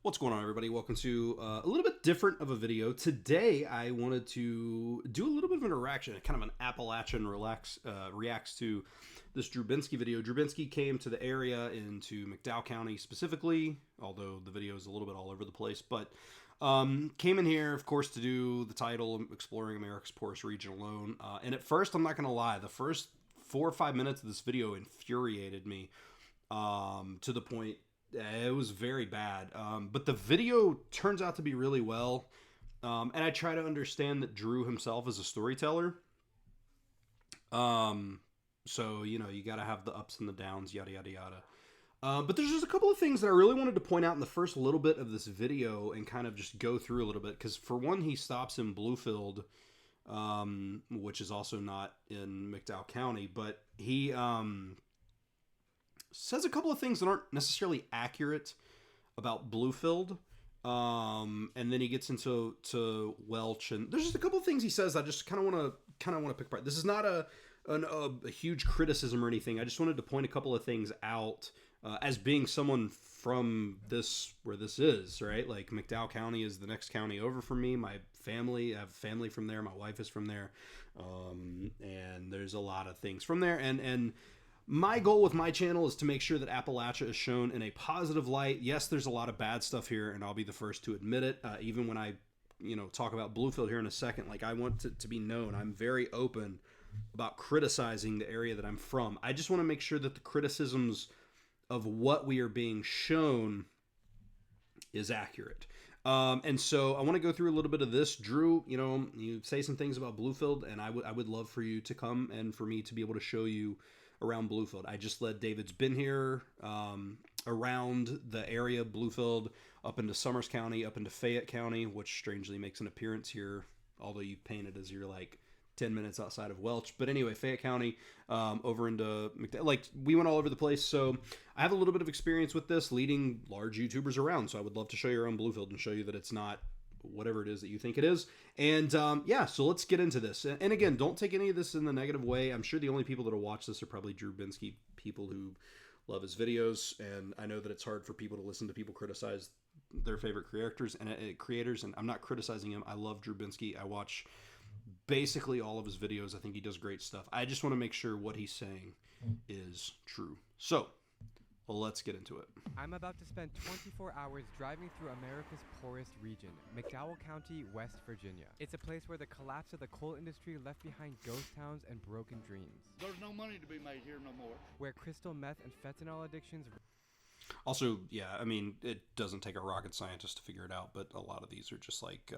What's going on, everybody? Welcome to a little bit different of a video. Today, I wanted to do a little bit of an interaction, kind of an Appalachian reacts to this Drew Binsky video. Drew Binsky came to the area into McDowell County specifically, although the video is a little bit all over the place, but came in here, of course, to do the title, Exploring America's Poorest Region Alone. And at first, I'm not going to lie, the first 4 or 5 minutes of this video infuriated me to the point it was very bad, but the video turns out to be really well, and I try to understand that Drew himself is a storyteller, so, you know, you got to have the ups and the downs, yada, yada, yada. But there's just a couple of things that I really wanted to point out in the first little bit of this video and kind of just go through a little bit, because for one, he stops in Bluefield, which is also not in McDowell County, but he says a couple of things that aren't necessarily accurate about Bluefield, and then he gets into Welch, and there's just a couple of things he says I just kind of want to pick apart. This is not a huge criticism or anything. I just wanted to point a couple of things out as being someone from where this is, right? Like, McDowell County is the next county over from me. My family, I have family from there. My wife is from there, and there's a lot of things from there, and my goal with my channel is to make sure that Appalachia is shown in a positive light. Yes, there's a lot of bad stuff here, and I'll be the first to admit it. Even when I, talk about Bluefield here in a second, like, I want to be known. I'm very open about criticizing the area that I'm from. I just want to make sure that the criticisms of what we are being shown is accurate. And so I want to go through a little bit of this. Drew, you say some things about Bluefield, and I would love for you to come and for me to be able to show you around Bluefield. I just led David's been here around the area of Bluefield, up into Summers County, up into Fayette County, which strangely makes an appearance here, although you paint it as you're like 10 minutes outside of Welch. But anyway, Fayette County, over into McDowell. Like, we went all over the place. So I have a little bit of experience with this, leading large YouTubers around. So I would love to show you around Bluefield and show you that it's not whatever it is that you think it is. And yeah, so let's get into this. And again, don't take any of this in the negative way. I'm sure the only people that will watch this are probably Drew Binsky people who love his videos. And I know that it's hard for people to listen to people criticize their favorite creators, and I'm not criticizing him. I love Drew Binsky. I watch basically all of his videos. I think he does great stuff. I just want to make sure what he's saying is true. So let's get into it. I'm about to spend 24 hours driving through America's poorest region, McDowell County, West Virginia. It's a place where the collapse of the coal industry left behind ghost towns and broken dreams. There's no money to be made here no more. Where crystal meth and fentanyl addictions... Also, yeah, I mean, it doesn't take a rocket scientist to figure it out, but a lot of these are just like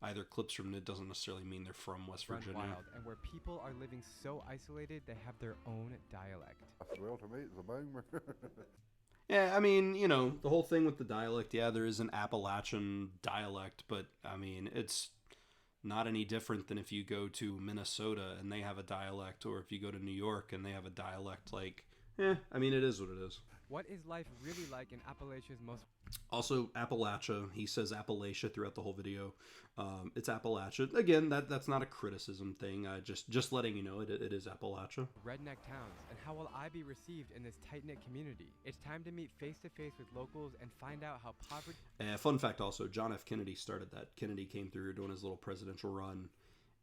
either clips from it doesn't necessarily mean they're from West Virginia. Wild, and where people are living so isolated they have their own dialect. Well, to me, it's a boomer. Yeah, I mean, the whole thing with the dialect, yeah, there is an Appalachian dialect, but, I mean, it's not any different than if you go to Minnesota and they have a dialect, or if you go to New York and they have a dialect. Like, I mean, it is what it is. What is life really like in Appalachia's most... Also, Appalachia. He says Appalachia throughout the whole video. It's Appalachia. Again, that's not a criticism thing. Just letting you know it is Appalachia. Redneck towns, and how will I be received in this tight-knit community? It's time to meet face-to-face with locals and find out how poverty... Fun fact also, John F. Kennedy started that. Kennedy came through doing his little presidential run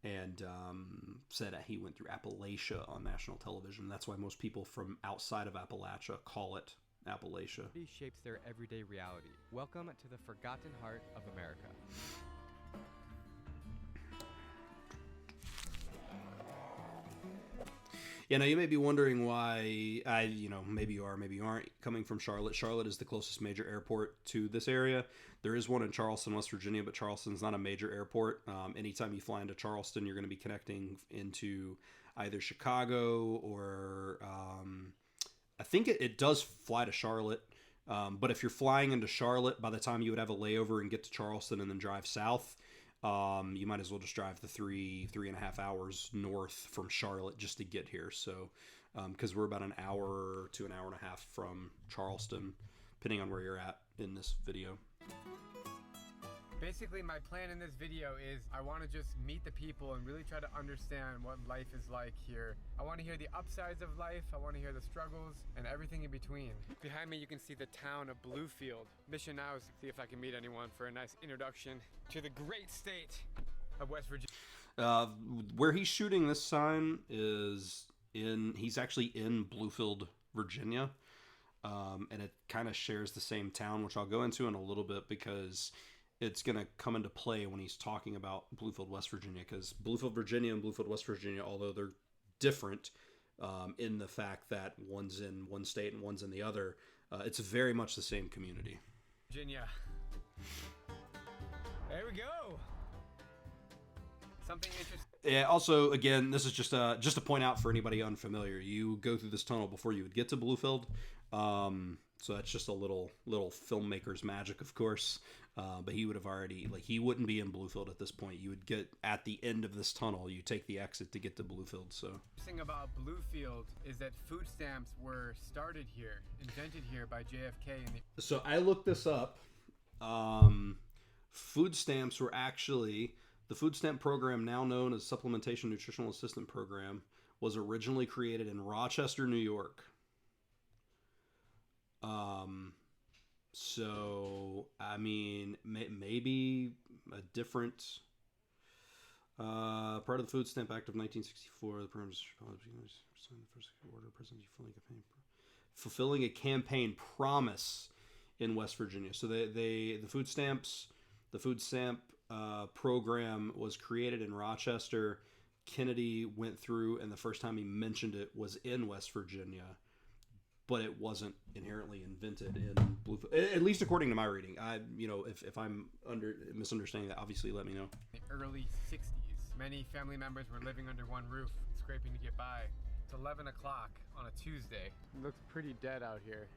and said that he went through Appalachia on national television. That's why most people from outside of Appalachia call it Appalachia. Shapes their everyday reality. Welcome to the forgotten heart of America. Yeah, now you may be wondering why maybe you are, maybe you aren't coming from Charlotte. Charlotte is the closest major airport to this area. There is one in Charleston, West Virginia, but Charleston's not a major airport. Anytime you fly into Charleston, you're going to be connecting into either Chicago or I think it does fly to Charlotte. But if you're flying into Charlotte, by the time you would have a layover and get to Charleston and then drive south, you might as well just drive the 3.5 hours north from Charlotte just to get here. So, because we're about an hour to an hour and a half from Charleston, depending on where you're at in this video. Basically, my plan in this video is I want to just meet the people and really try to understand what life is like here. I want to hear the upsides of life, I want to hear the struggles, and everything in between. Behind me, you can see the town of Bluefield. Mission now is to see if I can meet anyone for a nice introduction to the great state of West Virginia. Where he's shooting this sign is he's actually in Bluefield, Virginia. And it kind of shares the same town, which I'll go into in a little bit because it's going to come into play when he's talking about Bluefield, West Virginia, because Bluefield, Virginia and Bluefield, West Virginia, although they're different in the fact that one's in one state and one's in the other, it's very much the same community. Virginia. There we go. Something interesting. Yeah, also, again, this is just to point out for anybody unfamiliar, you go through this tunnel before you would get to Bluefield. So that's just a little filmmaker's magic, of course. But he would have already, he wouldn't be in Bluefield at this point. You would get at the end of this tunnel, you take the exit to get to Bluefield. So the thing about Bluefield is that food stamps were started here, invented here by JFK. So I looked this up. Food stamps were actually, the food stamp program, now known as Supplementation Nutritional Assistant Program, was originally created in Rochester, New York. So, I mean, maybe a different part of the Food Stamp Act of 1964. The program fulfilling a campaign promise in West Virginia. So the food stamp program was created in Rochester. Kennedy went through, and the first time he mentioned it was in West Virginia. But it wasn't inherently invented in Bluefield, at least according to my reading. If I'm misunderstanding that, obviously let me know. In the early 60s, many family members were living under one roof, scraping to get by. It's 11 o'clock on a Tuesday. It looks pretty dead out here.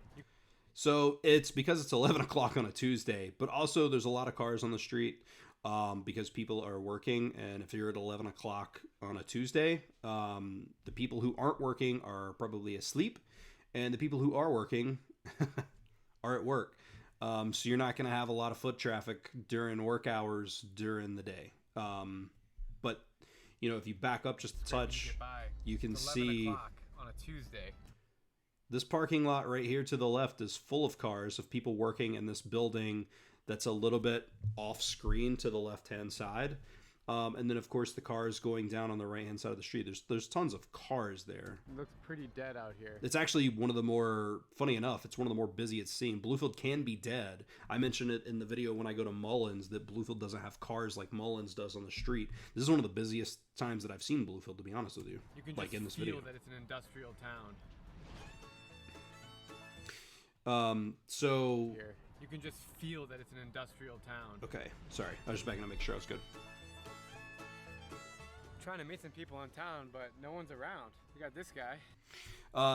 So it's because it's 11 o'clock on a Tuesday, but also there's a lot of cars on the street because people are working. And if you're at 11 o'clock on a Tuesday, the people who aren't working are probably asleep. And the people who are working are at work. So you're not going to have a lot of foot traffic during work hours during the day. But, if you back up just a touch, you can see on a Tuesday. This parking lot right here to the left is full of cars of people working in this building that's a little bit off screen to the left-hand side. And then, of course, the cars going down on the right-hand side of the street. There's tons of cars there. It looks pretty dead out here. It's actually one of the more, funny enough, it's one of the more busy it's seen. Bluefield can be dead. I mentioned it in the video when I go to Mullins that Bluefield doesn't have cars like Mullins does on the street. This is one of the busiest times that I've seen Bluefield, to be honest with you. You can like just in this feel video. that it's an industrial town. So... Here. You can just feel that it's an industrial town. Okay, sorry. I was just backing to make sure I was good. Trying to meet some people in town, but no one's around. We got this guy.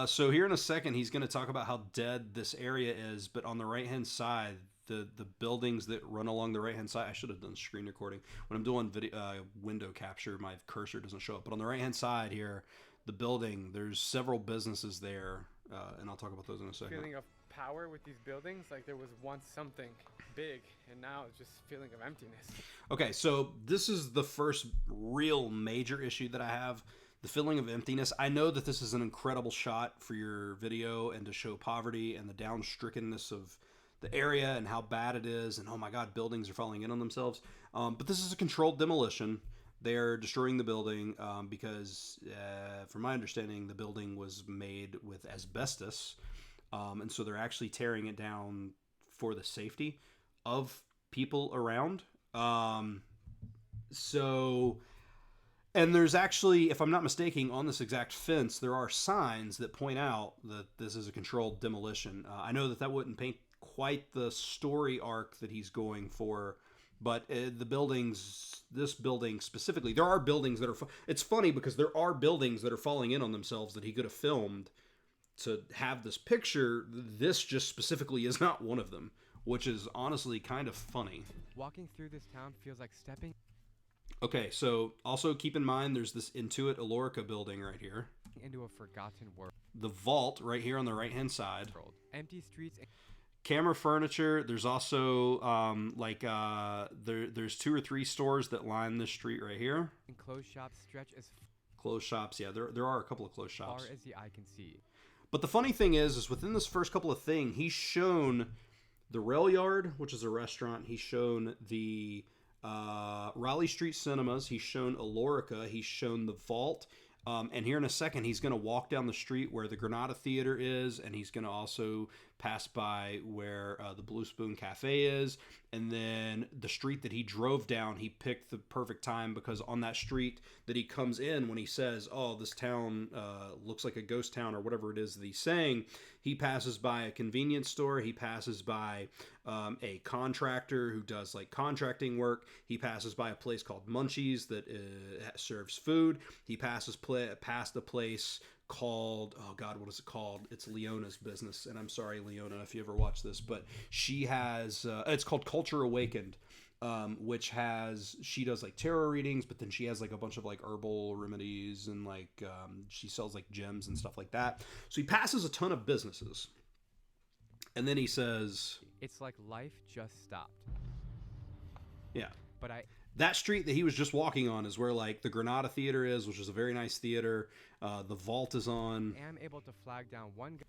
So here in a second, he's going to talk about how dead this area is, but on the right-hand side, the buildings that run along the right-hand side, I should have done screen recording. When I'm doing window capture, my cursor doesn't show up. But on the right-hand side here, the building, there's several businesses there, and I'll talk about those in a second. Feeling of power with these buildings, like there was once something big, and now it's just feeling of emptiness. Okay, so this is the first real major issue that I have, the feeling of emptiness. I know that this is an incredible shot for your video and to show poverty and the down-strickenness of the area and how bad it is, and oh my god, buildings are falling in on themselves. But this is a controlled demolition. They're destroying the building because, from my understanding, the building was made with asbestos. And so they're actually tearing it down for the safety of people around. And there's actually, if I'm not mistaken, on this exact fence, there are signs that point out that this is a controlled demolition. I know that wouldn't paint quite the story arc that he's going for, but the buildings, this building specifically, there are buildings that are, it's funny because there are buildings that are falling in on themselves that he could have filmed to have this picture. This just specifically is not one of them, which is honestly kind of funny. Walking through this town feels like stepping. Okay, so also keep in mind there's this Intuit Alorica building right here. Into a forgotten world. The vault right here on the right-hand side. Empty streets. Camera furniture. There's also there's 2 or 3 stores that line this street right here. And closed shops stretch as Closed shops, yeah, there are a couple of closed shops. far as the eye can see. But the funny thing is within this first couple of things, he's shown the Rail Yard, which is a restaurant. He's shown the Raleigh Street Cinemas. He's shown Alorica. He's shown the Vault. And here in a second, he's going to walk down the street where the Granada Theater is, and he's going to also pass by where the Blue Spoon Cafe is. And then the street that he drove down, he picked the perfect time because on that street that he comes in, when he says, oh, this town looks like a ghost town or whatever it is that he's saying, he passes by a convenience store. He passes by a contractor who does like contracting work. He passes by a place called Munchies that serves food. He passes past a place called, oh God, what is it called? It's Leona's business. And I'm sorry, Leona, if you ever watch this, but she has, it's called Culture Awakened, which she does like tarot readings, but then she has like a bunch of like herbal remedies and like, she sells like gems and stuff like that. So he passes a ton of businesses. And then he says, it's like life just stopped. Yeah. But that street that he was just walking on is where like the Granada Theater is, which is a very nice theater. The Vault is on. I am able to flag down one guy.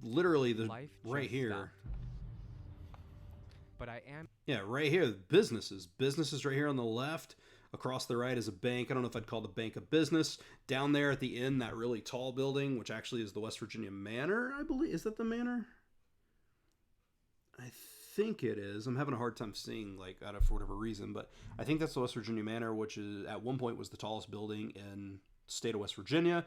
Literally Life right here. stopped. But I am. Yeah, right here, businesses. Businesses right here on the left. Across the right is a bank. I don't know if I'd call the bank a business. Down there at the end, that really tall building, which actually is the West Virginia Manor, I believe. Is that the Manor? I think it is. I'm having a hard time seeing, like, out of for whatever reason, but I think that's the West Virginia Manor, which is at one point was the tallest building in the state of West Virginia.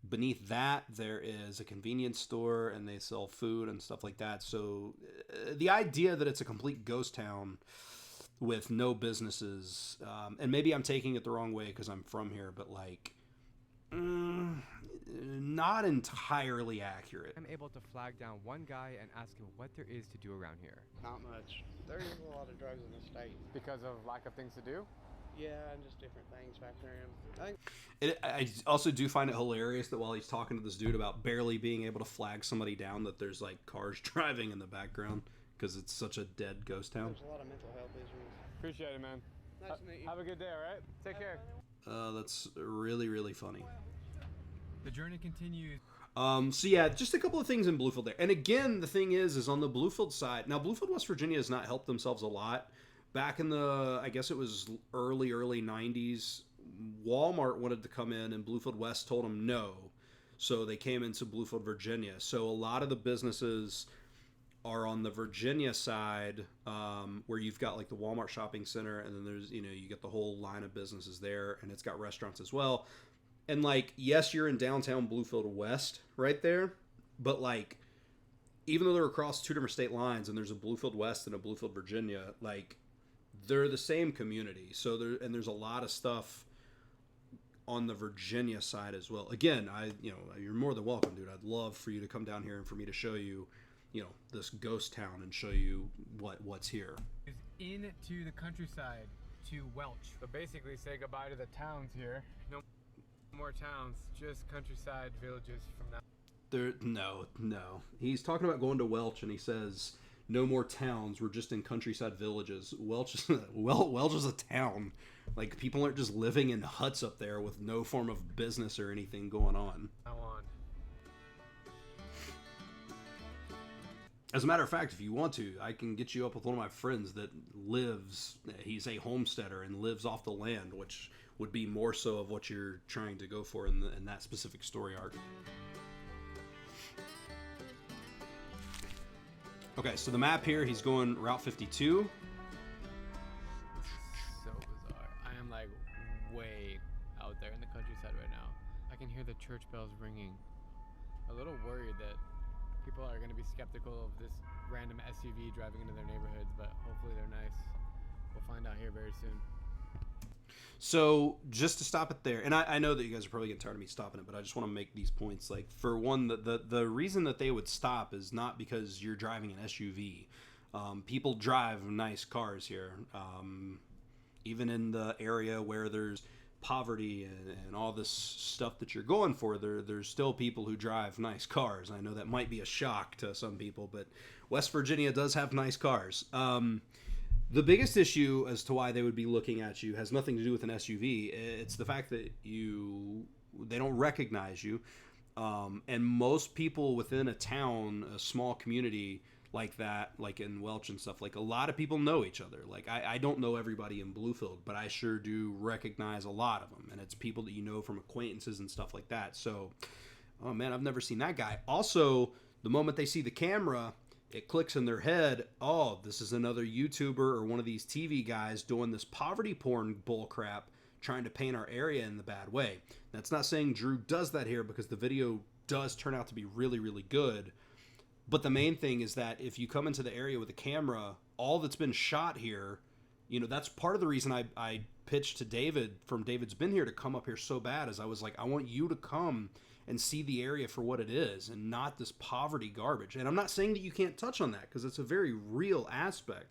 Beneath that, there is a convenience store, and they sell food and stuff like that. So the idea that it's a complete ghost town with no businesses, and maybe I'm taking it the wrong way because I'm from here, but like, not entirely accurate. I'm able to flag down one guy and ask him what there is to do around here. Not much. There is a lot of drugs in the state. Because of lack of things to do? Yeah, and just different things factoring in. I think I also do find it hilarious that while he's talking to this dude about barely being able to flag somebody down, that there's like cars driving in the background because it's such a dead ghost town. there's a lot of mental health issues. Appreciate it, man. Nice to meet you. Have a good day, all right? Take care. That's really, really funny. The journey continues. So yeah, just a couple of things in Bluefield there. And again, the thing is on the Bluefield side, now Bluefield, West Virginia has not helped themselves a lot. Back in the, I guess it was early 90s, Walmart wanted to come in and Bluefield West told them no. So they came into Bluefield, Virginia. So a lot of the businesses are on the Virginia side, where you've got like the Walmart shopping center, and then there's, you get the whole line of businesses there, and it's got restaurants as well. And like, yes, you're in downtown Bluefield West right there, but like, even though they're across 2 different state lines and there's a Bluefield West and a Bluefield, Virginia, like, they're the same community. So there's a lot of stuff on the Virginia side as well. Again, you're more than welcome, dude. I'd love for you to come down here and for me to show you, this ghost town and show you what's here. Into the countryside to Welch. So basically say goodbye to the towns here. No more towns, just countryside villages from now. No. He's talking about going to Welch, and he says, no more towns. We're just in countryside villages. Welch is a town. Like, people aren't just living in huts up there with no form of business or anything going on. Now on. As a matter of fact, if you want to, I can get you up with one of my friends that he's a homesteader and lives off the land, which would be more so of what you're trying to go for in that specific story arc. Okay, so the map here, he's going Route 52. So bizarre. I am like way out there in the countryside right now. I can hear the church bells ringing. A little worried that people are going to be skeptical of this random SUV driving into their neighborhoods, but hopefully they're nice. We'll find out here very soon. So just to stop it there, and I know that you guys are probably getting tired of me stopping it, but I just want to make these points. Like, for one, the reason that they would stop is not because you're driving an SUV. People drive nice cars here. Even in the area where there's poverty and all this stuff that you're going for, there's still people who drive nice cars. I know that might be a shock to some people, but West Virginia does have nice cars. The biggest issue as to why they would be looking at you has nothing to do with an SUV. It's the fact that they don't recognize you. And most people within a town, a small community like that, like in Welch and stuff, like a lot of people know each other. Like I don't know everybody in Bluefield, but I sure do recognize a lot of them. And it's people that you know from acquaintances and stuff like that. So, oh man, I've never seen that guy. Also, the moment they see the camera, it clicks in their head, oh, this is another YouTuber or one of these TV guys doing this poverty porn bull crap, trying to paint our area in the bad way. That's not saying Drew does that here, because the video does turn out to be really, really good. But the main thing is that if you come into the area with a camera, all that's been shot here, that's part of the reason I pitched to David from David's Been Here to come up here so bad, is I was like, I want you to come and see the area for what it is and not this poverty garbage. And I'm not saying that you can't touch on that, because it's a very real aspect.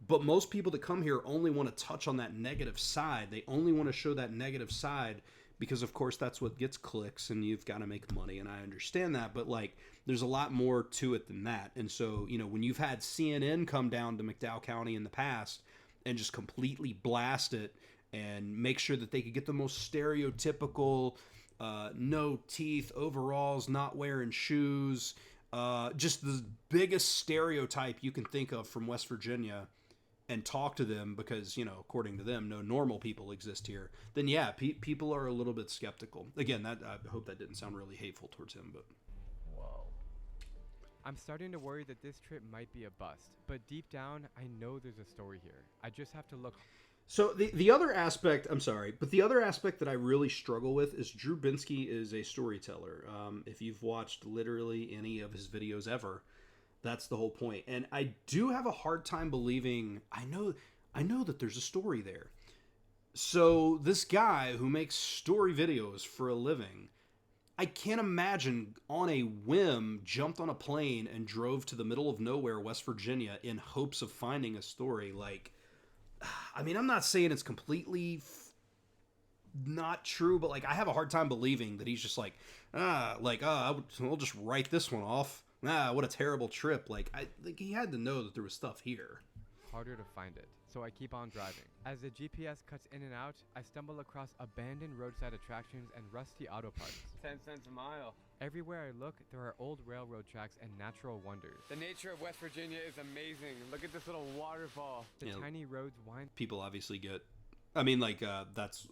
But most people that come here only want to touch on that negative side. They only want to show that negative side because, of course, that's what gets clicks and you've got to make money. And I understand that. But, there's a lot more to it than that. And so, when you've had CNN come down to McDowell County in the past and just completely blast it and make sure that they could get the most stereotypical no teeth, overalls, not wearing shoes, just the biggest stereotype you can think of from West Virginia, and talk to them because, according to them, no normal people exist here, then yeah, people are a little bit skeptical. Again, I hope that didn't sound really hateful towards him, but... Whoa. I'm starting to worry that this trip might be a bust, but deep down, I know there's a story here. I just have to look... So the other aspect, I'm sorry, but the other aspect that I really struggle with is Drew Binsky is a storyteller. If you've watched literally any of his videos ever, that's the whole point. And I do have a hard time believing, I know that there's a story there. So this guy who makes story videos for a living, I can't imagine on a whim jumped on a plane and drove to the middle of nowhere, West Virginia, in hopes of finding a story. I'm not saying it's completely not true, but I have a hard time believing that he's just we'll just write this one off. What a terrible trip. He had to know that there was stuff here. Harder to find it, so I keep on driving. As the GPS cuts in and out, I stumble across abandoned roadside attractions and rusty auto parts. 10 cents a mile. Everywhere I look, there are old railroad tracks and natural wonders. The nature of West Virginia is amazing. Look at this little waterfall. The tiny roads wind... People obviously get... that's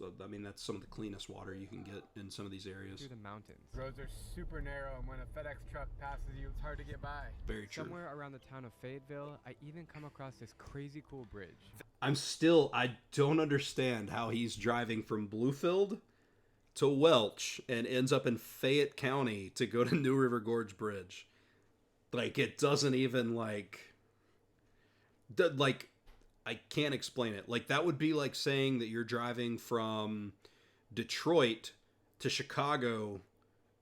some of the cleanest water you can get in some of these areas. Through the mountains. Roads are super narrow, and when a FedEx truck passes you, it's hard to get by. Very true. Somewhere around the town of Fayetteville, I even come across this crazy cool bridge. I don't understand how he's driving from Bluefield to Welch and ends up in Fayette County to go to New River Gorge Bridge. It doesn't even, I can't explain it. That would be like saying that you're driving from Detroit to Chicago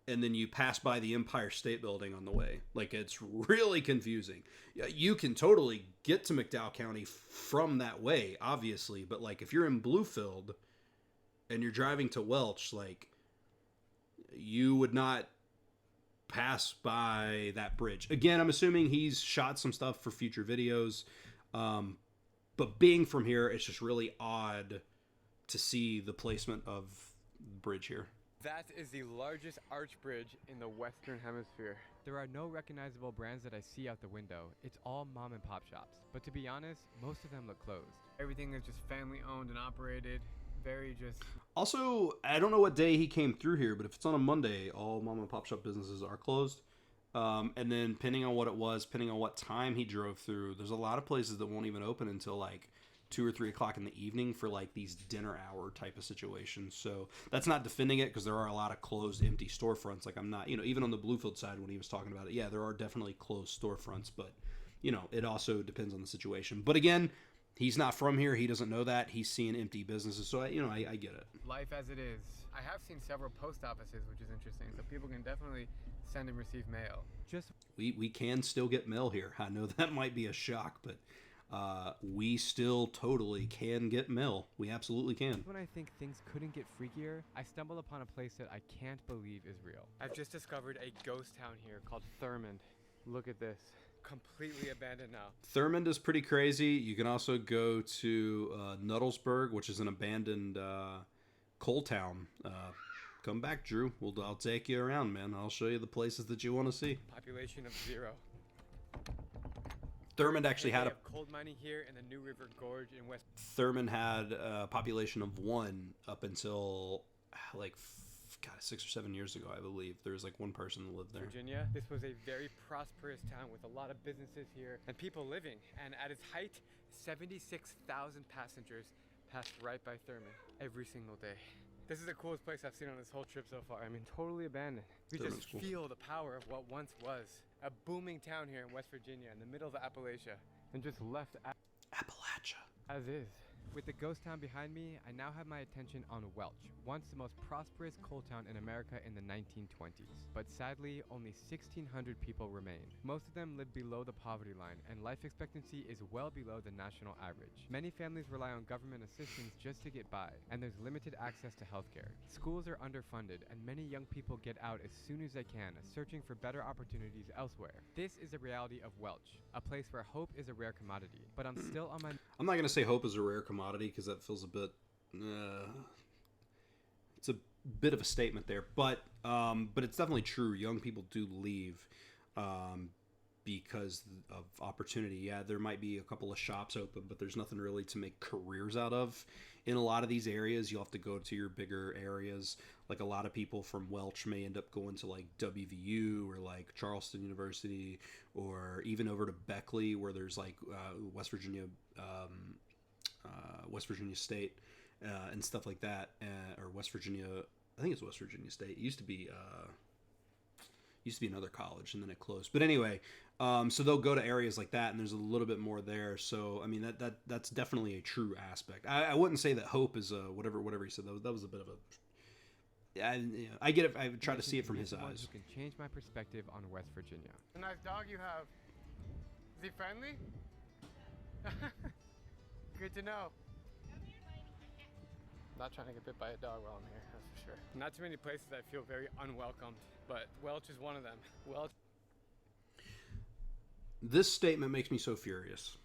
and then you pass by the Empire State Building on the way. It's really confusing. You can totally get to McDowell County from that way, obviously, but if you're in Bluefield and you're driving to Welch, you would not pass by that bridge. Again, I'm assuming he's shot some stuff for future videos. But being from here, it's just really odd to see the placement of the bridge here. That is the largest arch bridge in the Western Hemisphere. There are no recognizable brands that I see out the window. It's all mom and pop shops. But to be honest, most of them look closed. Everything is just family owned and operated. Very just... Also, I don't know what day he came through here, but if it's on a Monday, all mom and pop shop businesses are closed. And then depending on what it was, depending on what time he drove through, there's a lot of places that won't even open until 2 or 3 o'clock in the evening for these dinner hour type of situations. So that's not defending it, because there are a lot of closed, empty storefronts. I'm not, even on the Bluefield side when he was talking about it, yeah, there are definitely closed storefronts, but it also depends on the situation. But again, he's not from here. He doesn't know that. He's seeing empty businesses. So I get it. Life as it is. I have seen several post offices, which is interesting. So people can definitely send and receive mail. We can still get mail here. I know that might be a shock, but we still totally can get mail. We absolutely can. When I think things couldn't get freakier, I stumbled upon a place that I can't believe is real. I've just discovered a ghost town here called Thurmond. Look at this. Completely abandoned now. Thurmond is pretty crazy. You can also go to Nuddlesburg, which is an abandoned coal town. Come back, Drew. I'll take you around, man. I'll show you the places that you want to see. Population of 0. Thurmond actually had a coal mining here in the New River Gorge in West. Thurmond had a population of 1 up until like 6 or 7 years ago, I believe. There was like 1 person that lived there. Virginia. This was a very prosperous town with a lot of businesses here and people living. And at its height, 76,000 passengers passed right by Thurmond every single day. This is the coolest place I've seen on this whole trip so far. I mean, totally abandoned. We just feel the power of what once was a booming town here in West Virginia in the middle of Appalachia, and just left Appalachia as is. With the ghost town behind me, I now have my attention on Welch, once the most prosperous coal town in America in the 1920s. But sadly, only 1,600 people remain. Most of them live below the poverty line, and life expectancy is well below the national average. Many families rely on government assistance just to get by, and there's limited access to healthcare. Schools are underfunded, and many young people get out as soon as they can, searching for better opportunities elsewhere. This is the reality of Welch, a place where hope is a rare commodity. But I'm still on my... I'm not going to say hope is a rare commodity because that feels a bit it's a bit of a statement there, but it's definitely true. Young people do leave because of opportunity. Yeah, there might be a couple of shops open, but there's nothing really to make careers out of in a lot of these areas. You'll have to go to your bigger areas. Like a lot of people from Welch may end up going to like WVU or like Charleston University, or even over to Beckley where there's like West Virginia State and stuff like that, or West Virginia. I think it's West Virginia State. It used to be another college, and then it closed. But anyway, so they'll go to areas like that, and there's a little bit more there. So I mean that's definitely a true aspect. I wouldn't say that hope is whatever he said. That was a bit of a. I get it. I try to see it from his eyes. Who can change my perspective on West Virginia? A nice dog you have. Is he friendly? Good to know. Not trying to get bit by a dog while I'm here, that's for sure. Not too many places I feel very unwelcomed, but Welch is one of them. Welch. This statement makes me so furious.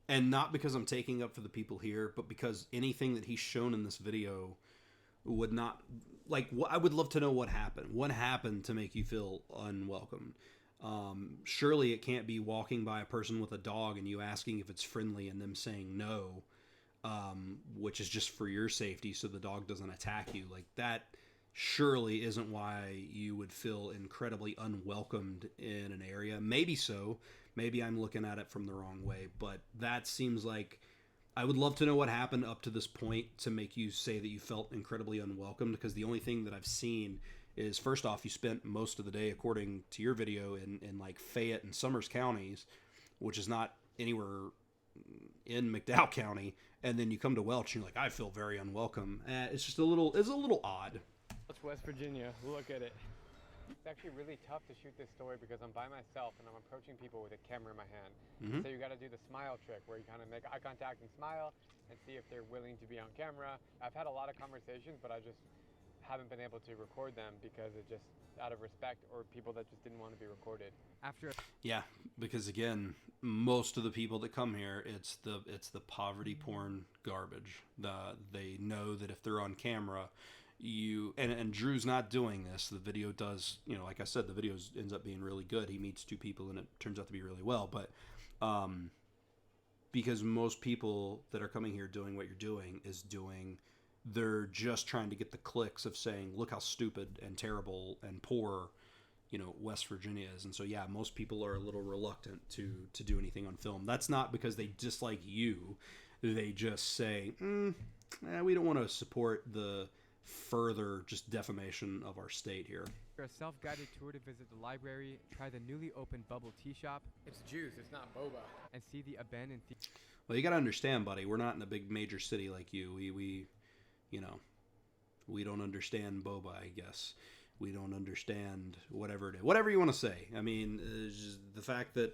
And not because I'm taking up for the people here, but because anything that he's shown in this video would not... Like, I would love to know what happened. What happened to make you feel unwelcome? Surely it can't be walking by a person with a dog and you asking if it's friendly and them saying no, which is just for your safety so the dog doesn't attack you. Like, that surely isn't why you would feel incredibly unwelcomed in an area. Maybe so. Maybe I'm looking at it from the wrong way, but that seems like... I would love to know what happened up to this point to make you say that you felt incredibly unwelcomed, because the only thing that I've seen is, first off, you spent most of the day, according to your video, in like Fayette and Summers counties, which is not anywhere in McDowell County, and then you come to Welch and you're like, I feel very unwelcome. It's a little odd. That's West Virginia. Look at it. It's actually really tough to shoot this story because I'm by myself and I'm approaching people with a camera in my hand. Mm-hmm. So you got to do the smile trick where you kind of make eye contact and smile and see if they're willing to be on camera. I've had a lot of conversations, but I just haven't been able to record them because it just out of respect, or people that just didn't want to be recorded. Yeah, because again, most of the people that come here, it's the poverty porn garbage. They know that if they're on camera, and Drew's not doing this. The video does, like I said, the video ends up being really good. He meets 2 people and it turns out to be really well. But because most people that are coming here doing what you're doing they're just trying to get the clicks of saying, look how stupid and terrible and poor, West Virginia is. And so, yeah, most people are a little reluctant to do anything on film. That's not because they dislike you. They just say, we don't want to support the further just defamation of our state here. For a self-guided tour to visit the library, try the newly opened bubble tea shop. It's juice, it's not boba. And see the abandoned Well, you got to understand, buddy, we're not in a big major city like you. We don't understand boba, I guess. We don't understand whatever it is. Whatever you want to say. I mean, just the fact that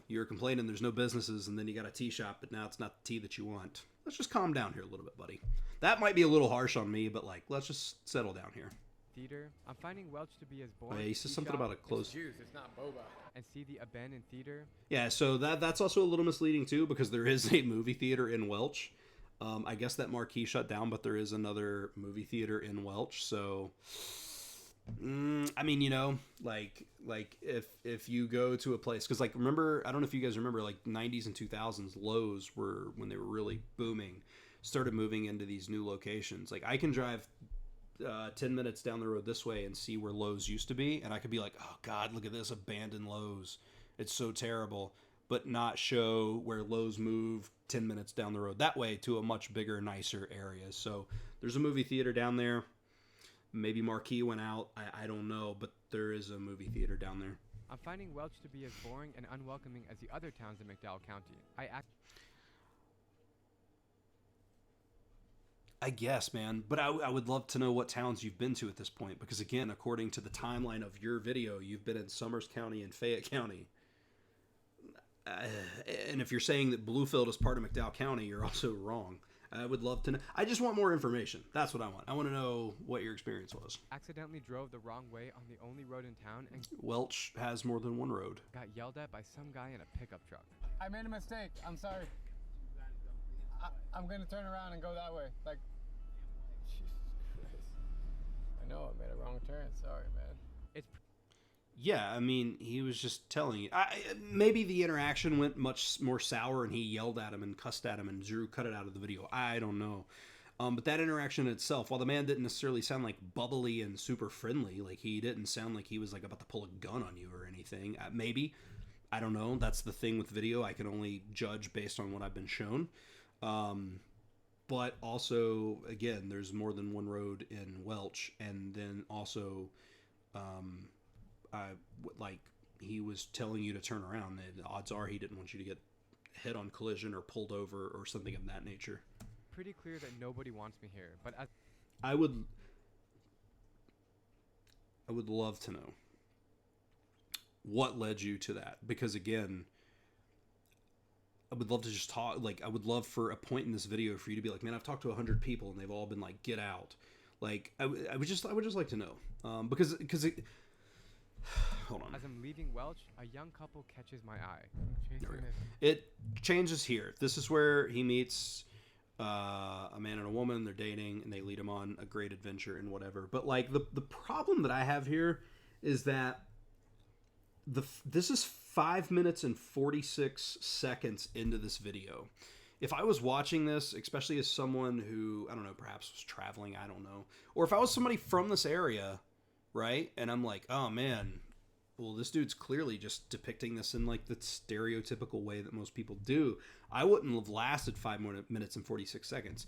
you're complaining there's no businesses, and then you got a tea shop, but now it's not the tea that you want. Let's just calm down here a little bit, buddy. That might be a little harsh on me, but like, let's just settle down here. Theater. I'm finding Welch to be as boring. Oh, yeah, he says something about a closed. It's juice. It's not boba. And see the abandoned theater. Yeah, so that's also a little misleading too, because there is a movie theater in Welch. I guess that marquee shut down, but there is another movie theater in Welch. So, I mean, like if you go to a place, because like remember, I don't know if you guys remember, like 90s and 2000s, Lowe's were when they were really booming, started moving into these new locations. Like I can drive 10 minutes down the road this way and see where Lowe's used to be, and I could be like, oh God, look at this abandoned Lowe's. It's so terrible. But not show where Lowe's moved 10 minutes down the road that way to a much bigger, nicer area. So there's a movie theater down there. Maybe Marquee went out. I don't know, but there is a movie theater down there. I'm finding Welch to be as boring and unwelcoming as the other towns in McDowell County. I guess, man. But I would love to know what towns you've been to at this point. Because, again, according to the timeline of your video, you've been in Summers County and Fayette County. And if you're saying that Bluefield is part of McDowell County, you're also wrong. I would love to know. I just want more information. That's what I want. I want to know what your experience was. Accidentally drove the wrong way on the only road in town and Welch has more than one road. got yelled at by some guy in a pickup truck. I made a mistake. I'm sorry. I'm going to turn around and go that way. Like, Jesus Christ. I know I made a wrong turn. Sorry, man. Yeah, I mean, he was just telling you. Maybe the interaction went much more sour and he yelled at him and cussed at him and Drew cut it out of the video. I don't know. But that interaction itself, while the man didn't necessarily sound like bubbly and super friendly, like he didn't sound like he was like about to pull a gun on you or anything. Maybe. I don't know. That's the thing with video. I can only judge based on what I've been shown. But also, again, there's more than one road in Welch. And then also... like he was telling you to turn around. The odds are he didn't want you to get head on collision or pulled over or something of that nature. Pretty clear that nobody wants me here, but as I would love to know what led you to that, because again, I would love to just talk. Like I would love for a point in this video for you to be like, man, I've talked to 100 people and they've all been like, get out. Like I would just like to know, because it, hold on. As I'm leaving Welch, a young couple catches my eye. It changes here. This is where he meets a man and a woman. They're dating, and they lead him on a great adventure and whatever. But like the problem that I have here is that this is 5 minutes and 46 seconds into this video. If I was watching this, especially as someone who, I don't know, perhaps was traveling, I don't know, or if I was somebody from this area, right? And I'm like, oh man, well, this dude's clearly just depicting this in like the stereotypical way that most people do. I wouldn't have lasted 5 minutes and 46 seconds.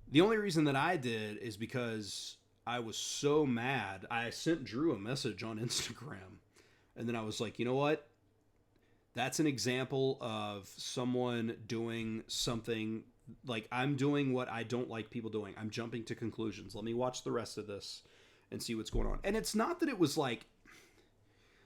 The only reason that I did is because I was so mad. I sent Drew a message on Instagram, and then I was like, you know what? That's an example of someone doing something like I'm doing what I don't like people doing. I'm jumping to conclusions. Let me watch the rest of this and see what's going on. And it's not that it was like,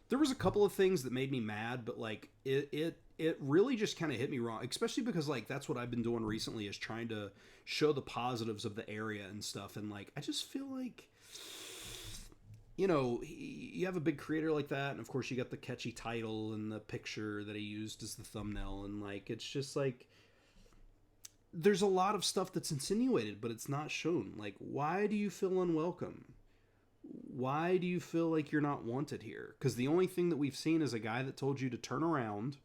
there was a couple of things that made me mad, but like it really just kind of hit me wrong, especially because like that's what I've been doing recently, is trying to show the positives of the area and stuff. And like, I just feel like, you know, you have a big creator like that, and of course you got the catchy title and the picture that he used as the thumbnail, and like, it's just like, there's a lot of stuff that's insinuated, but it's not shown. Like, why do you feel unwelcome? Why do you feel like you're not wanted here? Because the only thing that we've seen is a guy that told you to turn around,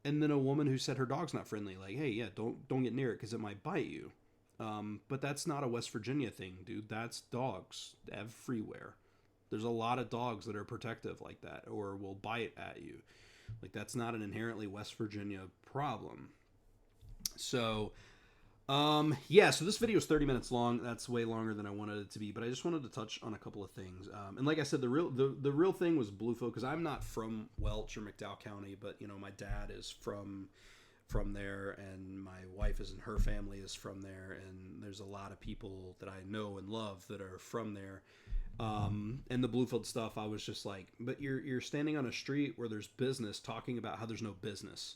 and then a woman who said her dog's not friendly. Like, hey, yeah, don't get near it because it might bite you. But that's not a West Virginia thing, dude. That's dogs everywhere. There's a lot of dogs that are protective like that or will bite at you. Like, that's not an inherently West Virginia problem. So, yeah, so this video is 30 minutes long. That's way longer than I wanted it to be, but I just wanted to touch on a couple of things. And like I said, the real thing was Bluefield, because I'm not from Welch or McDowell County, but, you know, my dad is from there, and my wife is, and her family is from there, and there's a lot of people that I know and love that are from there. And the Bluefield stuff, I was just like, but you're standing on a street where there's business talking about how there's no business.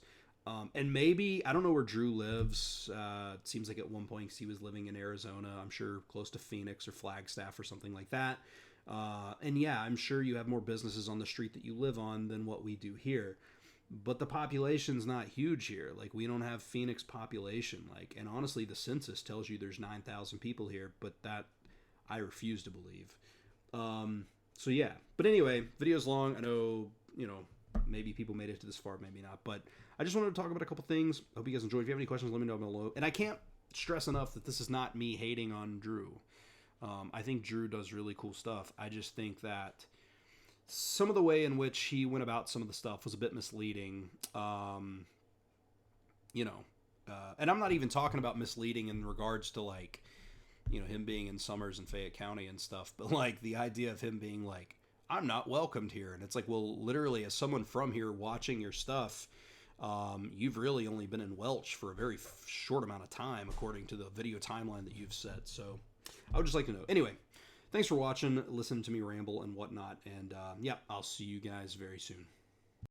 And maybe, I don't know where Drew lives. It seems like at one point he was living in Arizona. I'm sure close to Phoenix or Flagstaff or something like that. And yeah, I'm sure you have more businesses on the street that you live on than what we do here. But the population's not huge here. Like, we don't have Phoenix population. Like, and honestly, the census tells you there's 9,000 people here, but that I refuse to believe. So yeah. But anyway, video's long. I know, maybe people made it to this far, maybe not. But I just wanted to talk about a couple things. Hope you guys enjoyed. If you have any questions, let me know below. And I can't stress enough that this is not me hating on Drew. I think Drew does really cool stuff. I just think that some of the way in which he went about some of the stuff was a bit misleading. And I'm not even talking about misleading in regards to like, him being in Summers and Fayette County and stuff, but like the idea of him being like, I'm not welcomed here. And it's like, well, literally as someone from here watching your stuff, you've really only been in Welch for a very short amount of time, according to the video timeline that you've set. So I would just like to know. Anyway, thanks for watching, listening to me ramble and whatnot. And yeah, I'll see you guys very soon.